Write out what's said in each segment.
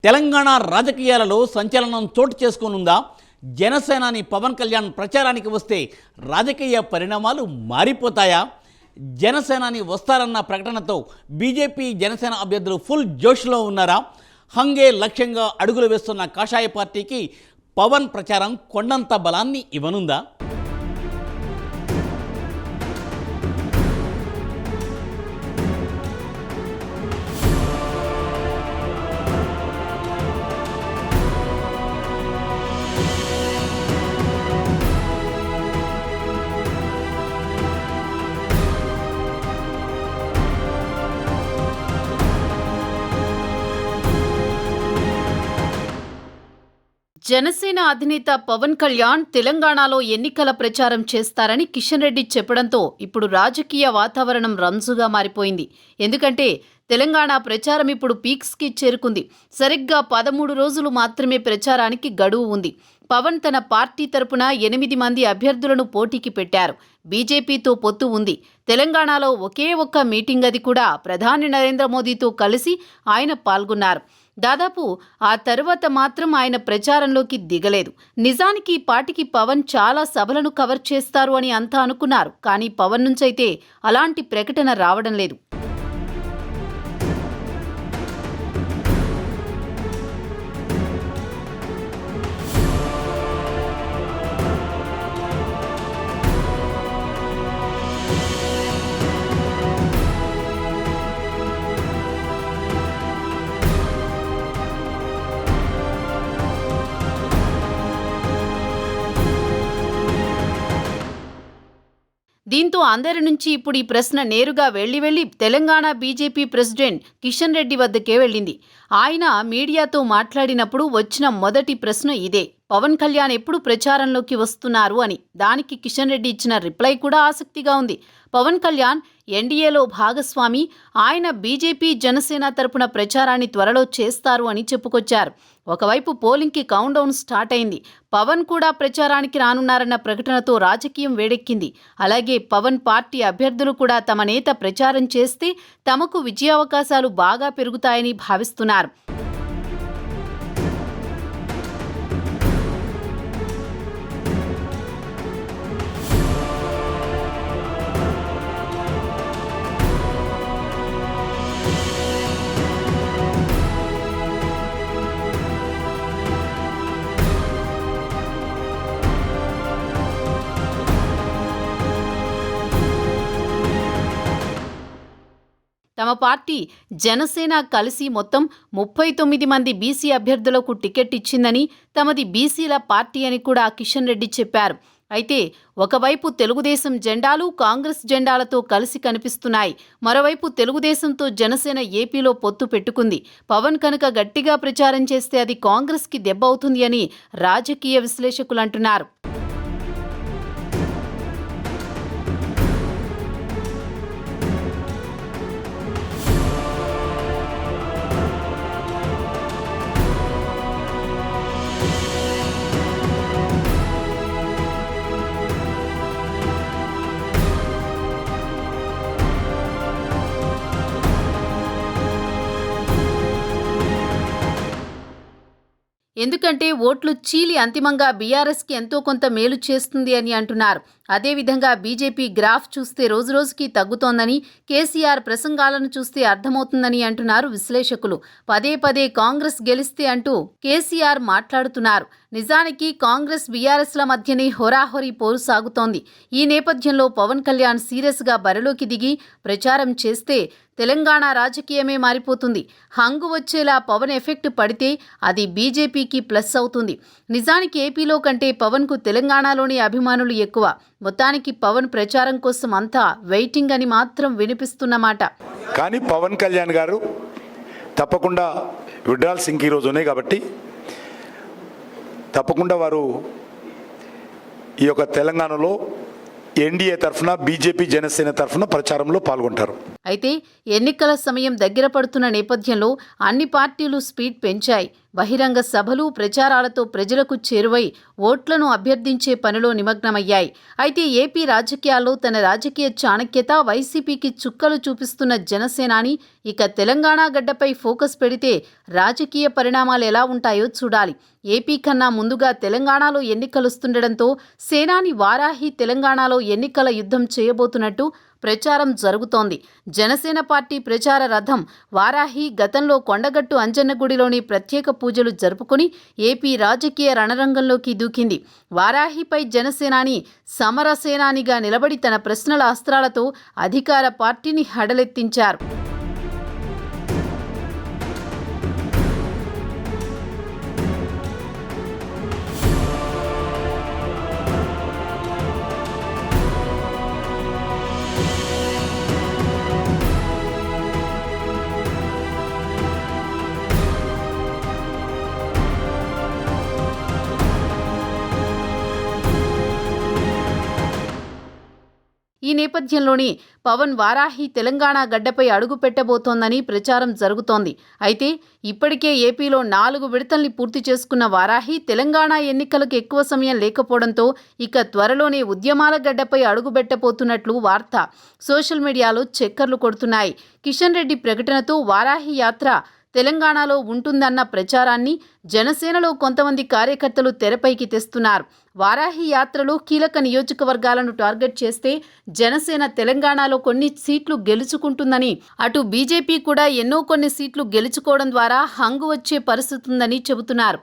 తెలంగాణ రాజకీయాలలో సంచలనం చోటు చేసుకోనుందా? జనసేనాని పవన్ కళ్యాణ్ ప్రచారానికి వస్తే రాజకీయ పరిణామాలు మారిపోతాయా? జనసేనాని వస్తారన్న ప్రకటనతో బీజేపీ జనసేన అభ్యర్థులు ఫుల్ జోష్లో ఉన్నారా? హంగే లక్ష్యంగా అడుగులు వేస్తున్న కాషాయ పార్టీకి పవన్ ప్రచారం కొండంత బలాన్ని ఇవ్వనుందా? జనసేన అధినేత పవన్ కళ్యాణ్ తెలంగాణలో ఎన్నికల ప్రచారం చేస్తారని కిషన్ రెడ్డి చెప్పడంతో ఇప్పుడు రాజకీయ వాతావరణం రంజుగా మారిపోయింది. ఎందుకంటే తెలంగాణ ప్రచారం ఇప్పుడు పీక్స్కి చేరుకుంది. సరిగ్గా 13 రోజులు మాత్రమే ప్రచారానికి గడువు ఉంది. పవన్ తన పార్టీ తరపున 8 మంది అభ్యర్థులను పోటీకి పెట్టారు. బీజేపీతో పొత్తు ఉంది. తెలంగాణలో ఒకే ఒక్క మీటింగ్ అది కూడా ప్రధాని నరేంద్ర మోదీతో కలిసి ఆయన పాల్గొన్నారు. దాదాపు ఆ తర్వాత మాత్రం ఆయన ప్రచారంలోకి దిగలేదు. నిజానికి ఈ పార్టీకి పవన్ చాలా సభలను కవర్ చేస్తారు అని అంతా అనుకున్నారు. కానీ పవన్ నుంచైతే అలాంటి ప్రకటన రావడం లేదు. దీంతో అందరి నుంచి ఇప్పుడు ఈ ప్రశ్న నేరుగా వెళ్లి తెలంగాణ బీజేపీ ప్రెసిడెంట్ కిషన్ రెడ్డి వద్దకే వెళ్ళింది. ఆయన మీడియాతో మాట్లాడినప్పుడు వచ్చిన మొదటి ప్రశ్న ఇదే: పవన్ కళ్యాణ్ ఎప్పుడు ప్రచారంలోకి వస్తున్నారు అని. దానికి కిషన్ రెడ్డి ఇచ్చిన రిప్లై కూడా ఆసక్తిగా ఉంది. పవన్ కళ్యాణ్ ఎన్డీఏలో భాగస్వామి, ఆయన బీజేపీ జనసేన తరపున ప్రచారాన్ని త్వరలో చేస్తారు అని చెప్పుకొచ్చారు. ఒకవైపు పోలింగ్కి కౌంట్ డౌన్ స్టార్ట్ అయింది. పవన్ కూడా ప్రచారానికి రానున్నారన్న ప్రకటనతో రాజకీయం వేడెక్కింది. అలాగే పవన్ పార్టీ అభ్యర్థులు కూడా తమ నేత ప్రచారం చేస్తే తమకు విజయావకాశాలు బాగా పెరుగుతాయని భావిస్తున్నారు. తమ పార్టీ జనసేన కలిసి మొత్తం 39 మంది బీసీ అభ్యర్థులకు టికెట్ ఇచ్చిందని, తమది బీసీల పార్టీ అని కూడా కిషన్ రెడ్డి చెప్పారు. అయితే ఒకవైపు తెలుగుదేశం జెండాలు కాంగ్రెస్ జెండాలతో కలిసి కనిపిస్తున్నాయి. మరోవైపు తెలుగుదేశంతో జనసేన ఏపీలో పొత్తు పెట్టుకుంది. పవన్ కనుక గట్టిగా ప్రచారం చేస్తే అది కాంగ్రెస్కి దెబ్బ అవుతుంది అని రాజకీయ విశ్లేషకులు అంటున్నారు. ఎందుకంటే ఓట్లు చీలి అంతిమంగా బీఆర్ఎస్కి ఎంతో కొంత మేలు చేస్తుంది అని అంటున్నారు. అదేవిధంగా బీజేపీ గ్రాఫ్ చూస్తే రోజురోజుకి తగ్గుతోందని, కేసీఆర్ ప్రసంగాలను చూస్తే అర్థమవుతుందని అంటున్నారు విశ్లేషకులు. పదే కాంగ్రెస్ గెలిస్తే అంటూ కేసీఆర్ మాట్లాడుతున్నారు. నిజానికి కాంగ్రెస్ బీఆర్ఎస్ల మధ్యనే హోరాహోరీ పోరు సాగుతోంది. ఈ నేపథ్యంలో పవన్ కళ్యాణ్ సీరియస్గా బరిలోకి దిగి ప్రచారం చేస్తే తెలంగాణ రాజకీయమే మారిపోతుంది. హంగు వచ్చేలా పవన్ ఎఫెక్ట్ పడితే అది బీజేపీకి ప్లస్ అవుతుంది. నిజానికి ఏపీలో కంటే పవన్కు తెలంగాణలోని అభిమానులు ఎక్కువ. మొత్తానికి పవన్ ప్రచారం కోసం అంతా వెయిటింగ్ అని మాత్రం వినిపిస్తున్నమాట. కానీ పవన్ కళ్యాణ్ గారు తప్పకుండా విడ్రాల్ సింక్ ఈరోజు ఉన్నాయి కాబట్టి తప్పకుండా వారు ఈ యొక్క తెలంగాణలో ఎన్డీఏ తరఫున బీజేపీ జనసేన తరఫున ప్రచారంలో పాల్గొంటారు. అయితే ఎన్నికల సమయం దగ్గర పడుతున్న నేపథ్యంలో అన్ని పార్టీలు స్పీడ్ పెంచాయి. బహిరంగ సభలు, ప్రచారాలతో ప్రజలకు చేరువై ఓట్లను అభ్యర్థించే పనిలో నిమగ్నమయ్యాయి. అయితే ఏపీ రాజకీయాల్లో తన రాజకీయ చాణక్యత, వైసీపీకి చుక్కలు చూపిస్తున్న జనసేనాని ఇక తెలంగాణ గడ్డపై ఫోకస్ పెడితే రాజకీయ పరిణామాలు ఎలా ఉంటాయో చూడాలి. ఏపీ కన్నా ముందుగా తెలంగాణలో ఎన్నికలొస్తుండటంతో సేనాని వారాహి తెలంగాణలో ఎన్నికల యుద్ధం చేయబోతున్నట్టు ప్రచారం జరుగుతోంది. జనసేన పార్టీ ప్రచార రథం వారాహి గతంలో కొండగట్టు అంజన్నగుడిలోని ప్రత్యేక పూజలు జరుపుకుని ఏపీ రాజకీయ రణరంగంలోకి దూకింది. వారాహిపై జనసేనాని సమరసేనానిగా నిలబడి తన ప్రశ్నల అస్త్రాలతో అధికార పార్టీని హడలెత్తించారు. ఈ నేపథ్యంలోనే పవన్ వారాహి తెలంగాణ గడ్డపై అడుగు పెట్టబోతోందని ప్రచారం జరుగుతోంది. అయితే ఇప్పటికే ఏపీలో 4 విడతల్ని పూర్తి చేసుకున్న వారాహి తెలంగాణ ఎన్నికలకు ఎక్కువ సమయం లేకపోవడంతో ఇక త్వరలోనే ఉద్యమాల గడ్డపై అడుగుపెట్టబోతున్నట్లు వార్త సోషల్ మీడియాలో చక్కర్లు కొడుతున్నాయి. కిషన్ రెడ్డి ప్రకటనతో వారాహి యాత్ర తెలంగాణలో ఉంటుందన్న ప్రచారాన్ని జనసేనలో కొంతమంది కార్యకర్తలు తెరపైకి తెస్తున్నారు. వారాహి యాత్రలో కీలక నియోజకవర్గాలను టార్గెట్ చేస్తే జనసేన తెలంగాణలో కొన్ని సీట్లు గెలుచుకుంటుందని, అటు బీజేపీ కూడా కొన్ని సీట్లు గెలుచుకోవడం ద్వారా హంగు వచ్చే పరిస్థితి ఉందని చెబుతున్నారు.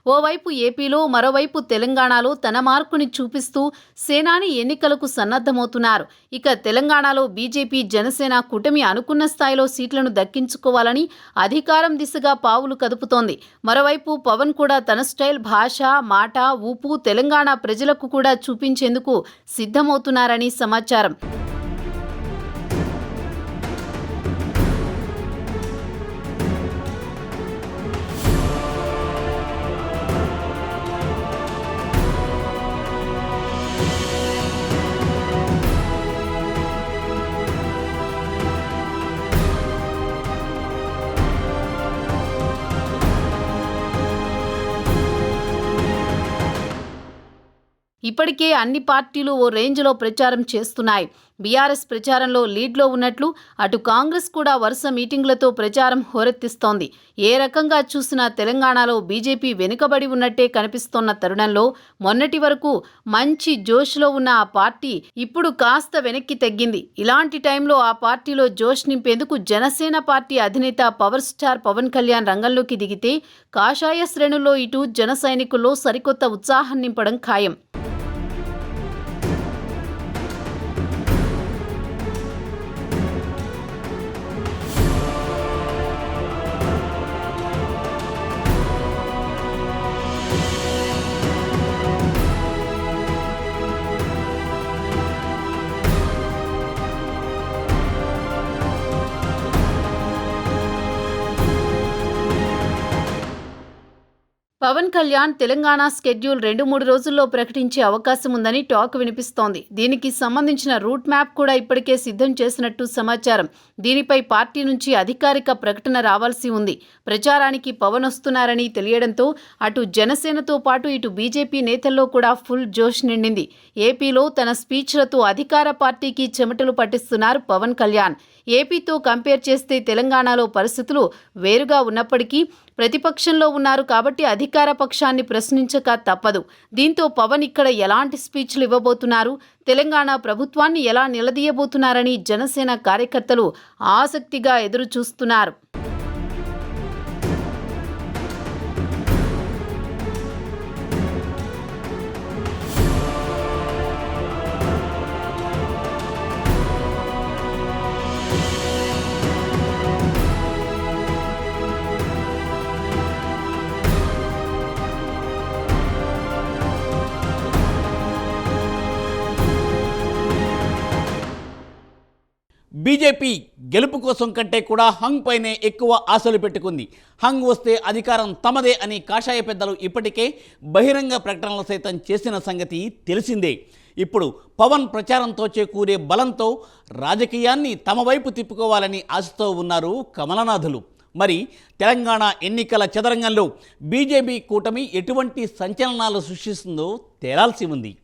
ఓవైపు ఏపీలో, మరోవైపు తెలంగాణలో తన మార్కుని చూపిస్తూ సేనాని ఎన్నికలకు సన్నద్ధమవుతున్నారు. ఇక తెలంగాణలో బీజేపీ, జనసేన కూటమి అనుకున్న స్థాయిలో సీట్లను దక్కించుకోవాలని అధికారం దిశగా పావులు కదుపుతోంది. మరోవైపు పవన్ కూడా తన స్టైల్, భాష, మాట, ఊపు తెలంగాణ ప్రజలకు కూడా చూపించేందుకు సిద్ధమవుతున్నారని సమాచారం. ఇప్పటికే అన్ని పార్టీలు ఓ రేంజ్లో ప్రచారం చేస్తున్నాయి. బీఆర్ఎస్ ప్రచారంలో లీడ్లో ఉన్నట్లు అటు కాంగ్రెస్ కూడా వరుస మీటింగ్లతో ప్రచారం హోరెత్తిస్తోంది. ఏ రకంగా చూసినా తెలంగాణలో బీజేపీ వెనుకబడి ఉన్నట్టే కనిపిస్తోన్న తరుణంలో మొన్నటి వరకు మంచి జోష్లో ఉన్న ఆ పార్టీ ఇప్పుడు కాస్త వెనక్కి తగ్గింది. ఇలాంటి టైంలో ఆ పార్టీలో జోష్ నింపేందుకు జనసేన పార్టీ అధినేత పవర్ స్టార్ పవన్ కళ్యాణ్ రంగంలోకి దిగితే కాషాయ శ్రేణుల్లో ఇటు జన సైనికుల్లో సరికొత్త ఉత్సాహం నింపడం ఖాయం. పవన్ కళ్యాణ్ తెలంగాణ స్కెడ్యూల్ 2-3 రోజుల్లో ప్రకటించే అవకాశం ఉందని టాక్ వినిపిస్తోంది. దీనికి సంబంధించిన రూట్ మ్యాప్ కూడా ఇప్పటికే సిద్ధం చేసినట్టు సమాచారం. దీనిపై పార్టీ నుంచి అధికారిక ప్రకటన రావాల్సి ఉంది. ప్రచారానికి పవన్ వస్తున్నారని తెలియడంతో అటు జనసేనతో పాటు ఇటు బీజేపీ నేతల్లో కూడా ఫుల్ జోష్ నిండింది. ఏపీలో తన స్పీచ్లతో అధికార పార్టీకి చెమటలు పట్టిస్తున్నారు పవన్ కళ్యాణ్. ఏపీతో కంపేర్ చేస్తే తెలంగాణలో పరిస్థితులు వేరుగా ఉన్నప్పటికీ ప్రతిపక్షంలో ఉన్నారు కాబట్టి అధికార పక్షాన్ని ప్రశ్నించక తప్పదు. దీంతో పవన్ ఇక్కడ ఎలాంటి స్పీచ్లు ఇవ్వబోతున్నారు, తెలంగాణ ప్రభుత్వాన్ని ఎలా నిలదీయబోతున్నారని జనసేన కార్యకర్తలు ఆసక్తిగా ఎదురు చూస్తున్నారు. బీజేపీ గెలుపు కోసం కంటే కూడా హంగ్ పైనే ఎక్కువ ఆశలు పెట్టుకుంది. హంగ్ వస్తే అధికారం తమదే అని కాషాయ పెద్దలు ఇప్పటికే బహిరంగ ప్రకటనలు సైతం చేసిన సంగతి తెలిసిందే. ఇప్పుడు పవన్ ప్రచారంతో చేకూరే బలంతో రాజకీయాన్ని తమ వైపు తిప్పుకోవాలని ఆశతో ఉన్నారు కమలనాథులు. మరి తెలంగాణ ఎన్నికల చదరంగంలో బీజేపీ కూటమి ఎటువంటి సంచలనాలు సృష్టిస్తుందో తేలాల్సి ఉంది.